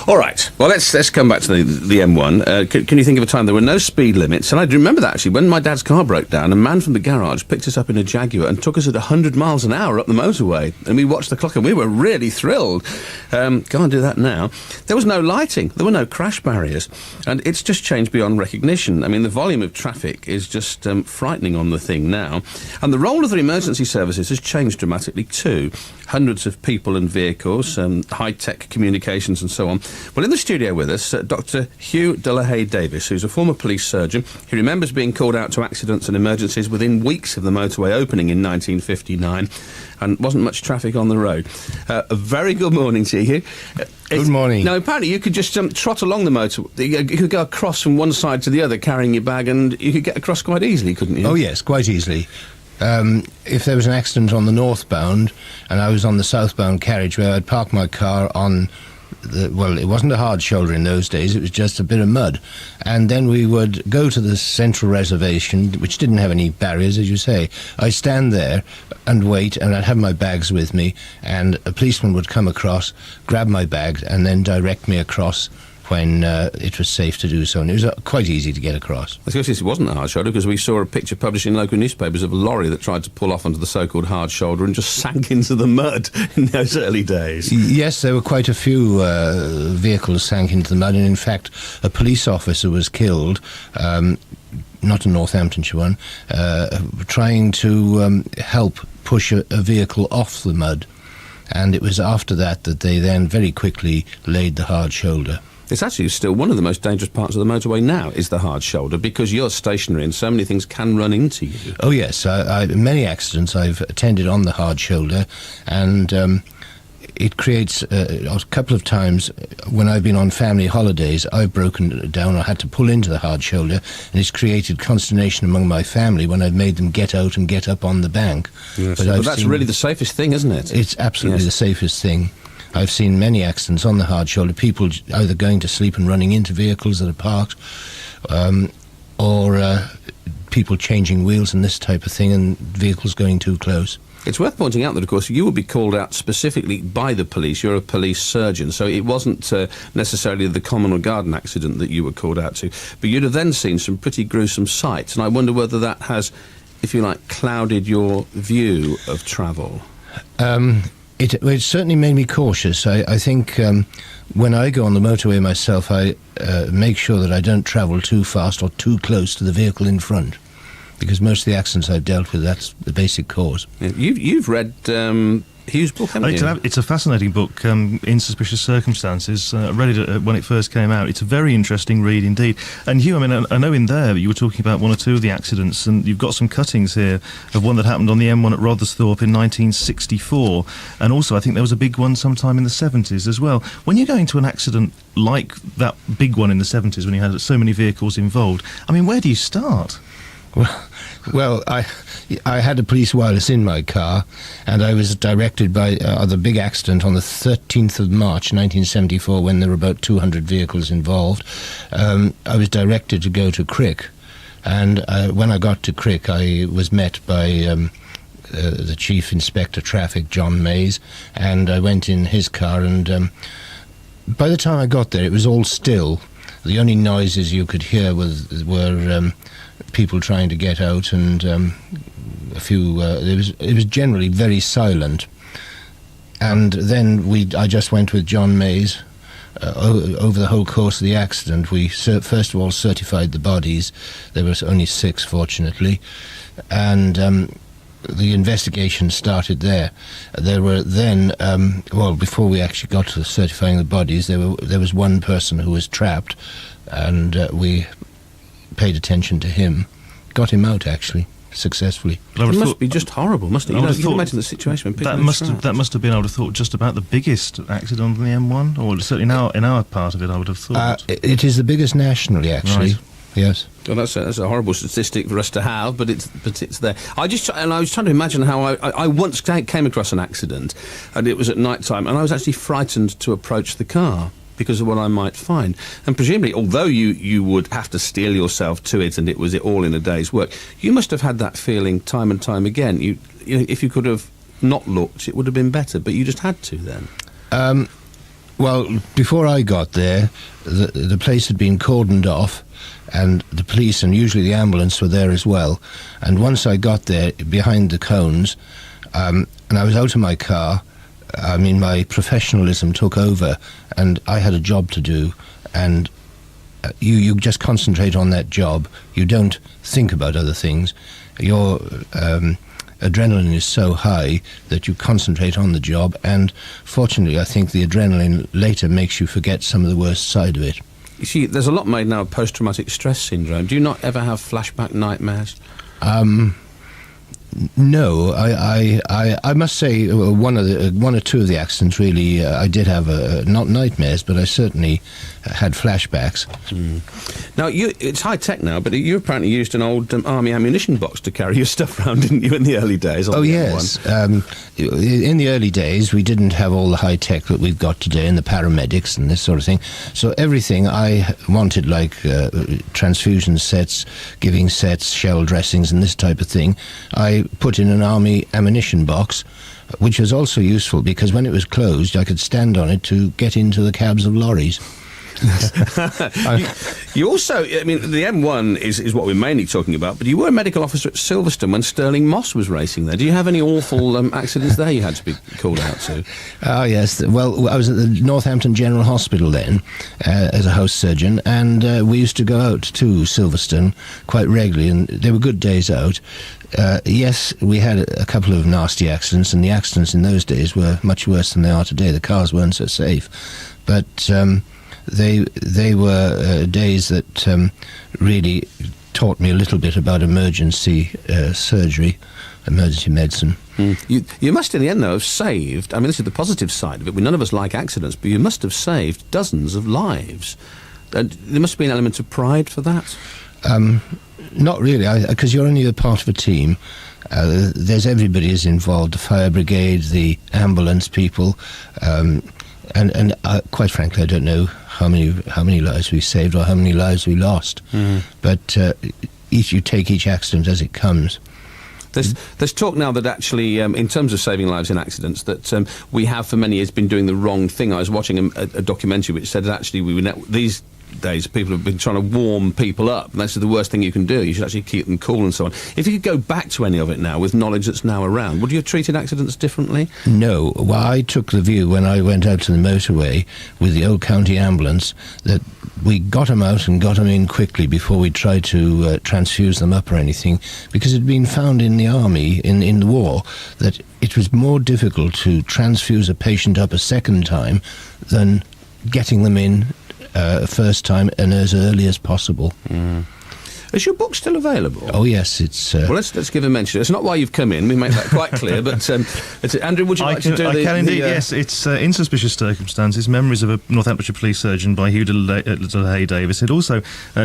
All right. Well, let's come back to the M1. Can you think of a time there were no speed limits? And I do remember that, actually, when my dad's car broke down, a man from the garage picked us up in a Jaguar and took us at 100 miles an hour up the motorway. And we watched the clock and we were really thrilled. Can't do that now. There was no lighting. There were no crash barriers. And it's just changed beyond recognition. I mean, the volume of traffic is just frightening on the thing now. And the role of the emergency services has changed dramatically too. Hundreds of people and vehicles, high-tech communications and so on. Well, in the studio with us, Dr. Hugh Delahaye-Davis, who's a former police surgeon. He remembers being called out to accidents and emergencies within weeks of the motorway opening in 1959, and wasn't much traffic on the road. A very good morning to you, Hugh. Good morning. Now, apparently you could just trot along the motorway. You could go across from one side to the other carrying your bag, and you could get across quite easily, couldn't you? Oh, yes, quite easily. If there was an accident on the northbound and I was on the southbound carriageway, I'd park my car on it wasn't a hard shoulder in those days, it was just a bit of mud. And then we would go to the central reservation, which didn't have any barriers, as you say. I'd stand there and wait, and I'd have my bags with me, and a policeman would come across, grab my bag, and then direct me across when it was safe to do so, and it was quite easy to get across. I guess it wasn't a hard shoulder, because we saw a picture published in local newspapers of a lorry that tried to pull off onto the so-called hard shoulder and just sank into the mud in those early days. Yes, there were quite a few vehicles sank into the mud, and in fact a police officer was killed, not a Northamptonshire one, trying to help push a vehicle off the mud, and it was after that they then very quickly laid the hard shoulder. It's actually still one of the most dangerous parts of the motorway now, is the hard shoulder, because you're stationary and so many things can run into you. Oh yes, many accidents I've attended on the hard shoulder, and it creates a couple of times when I've been on family holidays, I've broken down or had to pull into the hard shoulder, and it's created consternation among my family when I've made them get out and get up on the bank. Yes. But that's really the safest thing, isn't it? It's absolutely the safest thing. I've seen many accidents on the hard shoulder, people either going to sleep and running into vehicles that are parked, or people changing wheels and this type of thing, and vehicles going too close. It's worth pointing out that, of course, you would be called out specifically by the police. You're a police surgeon, so it wasn't necessarily the common or garden accident that you were called out to, but you'd have then seen some pretty gruesome sights, and I wonder whether that has, if you like, clouded your view of travel. It certainly made me cautious. I think when I go on the motorway myself, I make sure that I don't travel too fast or too close to the vehicle in front, because most of the accidents I've dealt with, that's the basic cause. Yeah, you've read Hugh's book, haven't you? It's a fascinating book, In Suspicious Circumstances. I read it when it first came out. It's a very interesting read indeed. And Hugh, I mean, I know in there you were talking about one or two of the accidents, and you've got some cuttings here of one that happened on the M1 at Rothersthorpe in 1964, and also I think there was a big one sometime in the 70s as well. When you go into an accident like that big one in the 70s, when you had so many vehicles involved, I mean, where do you start? Well, I had a police wireless in my car, and I was directed by the big accident on the 13th of March 1974, when there were about 200 vehicles involved. I was directed to go to Crick, and when I got to Crick, I was met by the Chief Inspector Traffic, John Mays, and I went in his car, and by the time I got there, it was all still. The only noises you could hear were people trying to get out, and a few. It was generally very silent. And then I just went with John Mays over the whole course of the accident. We first of all certified the bodies. There was only 6, fortunately, and the investigation started there. There were then, before we actually got to certifying the bodies, there was one person who was trapped, and we paid attention to him, got him out actually successfully. It must be just horrible, mustn't it? You can imagine the situation when people that must have been, I would have thought, just about the biggest accident on the M1, or certainly now in our part of it, I would have thought. It is the biggest nationally, actually. Right. Yes. Well, that's a horrible statistic for us to have, but it's there. I was trying to imagine how I once came across an accident, and it was at night time, and I was actually frightened to approach the car because of what I might find. And presumably, although you would have to steel yourself to it, and it was all in a day's work, you must have had that feeling time and time again. You know, if you could have not looked, it would have been better, but you just had to then. Well, before I got there, the place had been cordoned off, and the police and usually the ambulance were there as well. And once I got there, behind the cones, and I was out of my car, I mean, my professionalism took over, and I had a job to do, and you just concentrate on that job. You don't think about other things. Your adrenaline is so high that you concentrate on the job, and fortunately I think the adrenaline later makes you forget some of the worst side of it. You see, there's a lot made now of post-traumatic stress syndrome. Do you not ever have flashback nightmares? No, I must say one or two of the accidents really I did have not nightmares, but I certainly had flashbacks. Now it's high tech now, but you apparently used an old army ammunition box to carry your stuff around, didn't you, in the early days? Oh yes, in the early days we didn't have all the high tech that we've got today, and the paramedics and this sort of thing. So everything I wanted, like transfusion sets, giving sets, shell dressings, and this type of thing, I put in an army ammunition box, which was also useful because when it was closed I could stand on it to get into the cabs of lorries. You also, I mean, the M1 is what we're mainly talking about, but you were a medical officer at Silverstone when Stirling Moss was racing there. Do you have any awful accidents there you had to be called out to? Oh yes, well I was at the Northampton General Hospital then as a house surgeon, and we used to go out to Silverstone quite regularly, and they were good days out. Yes, we had a couple of nasty accidents, and the accidents in those days were much worse than they are today. The cars weren't so safe, but they were days that really taught me a little bit about emergency surgery, emergency medicine. You must in the end though have saved, I mean this is the positive side of it, none of us like accidents, but you must have saved dozens of lives. There must be an element of pride for that. Not really, because you're only a part of a team. There's everybody is involved, the fire brigade, the ambulance people, and quite frankly I don't know how many lives we saved or how many lives we lost. But you take each accident as it comes. There's talk now that actually, in terms of saving lives in accidents, that we have for many years been doing the wrong thing. I was watching a documentary which said that actually these days people have been trying to warm people up, and that's the worst thing you can do. You should actually keep them cool and so on. If you could go back to any of it now with knowledge that's now around, would you have treated accidents differently? No. Well, I took the view when I went out to the motorway with the old county ambulance that we got them out and got them in quickly before we tried to transfuse them up or anything, because it had been found in the army, in the war, that it was more difficult to transfuse a patient up a second time than getting them in first time and as early as possible. Is your book still available? Oh yes, it's... Well, let's give a mention. It's not why you've come in, we make that quite clear, but Andrew, would you like to do I can indeed, yes. It's In Suspicious Circumstances, Memories of a Northamptonshire Police Surgeon by Hugh DeLahaye Davis. It also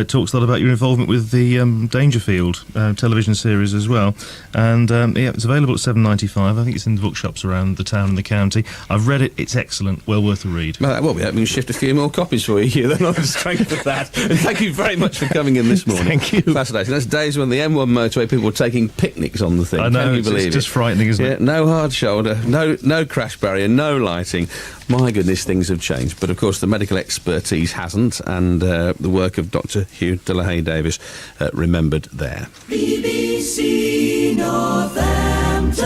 talks a lot about your involvement with the Dangerfield television series as well, and yeah, it's available at $7.95. I think it's in the bookshops around the town and the county. I've read it, it's excellent, well worth a read. Well, we hope we can shift a few more copies for you here then on the strength of that. And thank you very much for coming in this morning. Thank you. Fascinating. That's days when the M1 motorway people were taking picnics on the thing. I know, Can you believe it's just frightening, isn't it? No hard shoulder, no crash barrier, no lighting. My goodness, things have changed. But of course, the medical expertise hasn't, and the work of Dr. Hugh DeLahaye Davis remembered there. BBC Northampton.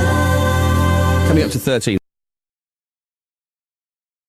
Coming up to 13.